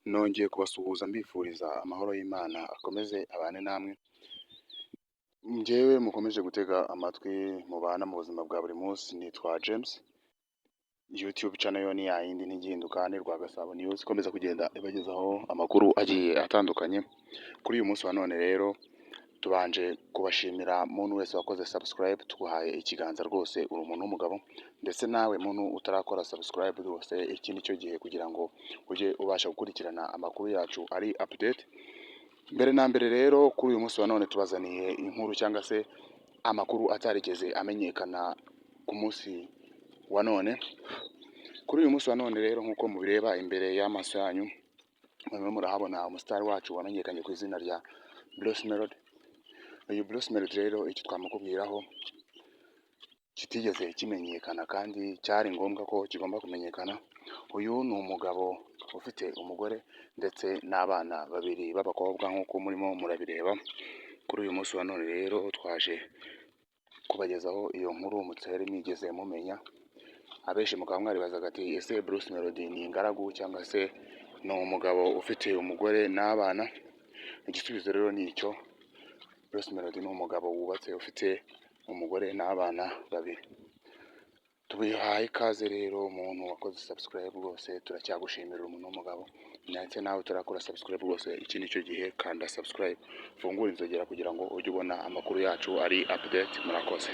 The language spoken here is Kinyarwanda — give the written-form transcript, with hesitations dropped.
Nongeye kubasuhuza mbifuriza amahoro y'Imana akomeze abane namwe, njyewe mukomeje gutega amatwi mubana mu buzima bwa buri munsi, nitwa James. YouTube channel yo ni yayindi ntigihinduka, ni Rwagasabo News ikomeza kugenda ibagezaho amakuru agiye atandukanye. Kuri uyu munsi wa none rero tubanje kubashimira muntu wese wakoze subscribe, tuguhaye ikiganza rwose, uri umuntu w'umugabo. Ndetse nawe muntu utarakora subscribe rwose, iki nicyo gihe kugira ngo ujye ubasha gukurikirana amakuru yacu ari update. Mbere na mbere rero kuri uyu munsi wa none tubazaniye inkuru cyangwa se amakuru atarigeze amenyekana ku munsi wa none. Kuri uyu munsi wa none rero nk'uko mubireba imbere y'amaso yanyu, murimo murahabona umusitari wacu wamenyekanye ku izina rya Bruce Melody. Uyu Bruce Melody rero icyo twamukubwiraho kitigeze kimenyekana kandi cyari ngombwa ko kigomba kumenyekana. Uyu ni umugabo ufite umugore ndetse n'abana babiri b'abakobwa nk'uko murimo murabireba. Kuri uyu munsi wa none rero twaje kubagezaho iyo nkuru mutari mwigeze mumenya. Abenshi mukaba mwaribazaga ati ese Bruce Melody ni ingaragu cyangwa se ni umugabo ufite umugore n'abana? Igisubizo rero ni icyo. Bruce Melody ni umugabo wubatse ufite umugore n'abana babiri. Tubihaye ikaze rero umuntu wakoze subscribe rwose, turacyagushimira umuntu w'umugabo. Ndetse nawe turakora subscribe rwose, iki nicyo gihe, kanda subscribe, fungura inzogera kugira ngo ujye ubona amakuru yacu ari update. Murakoze.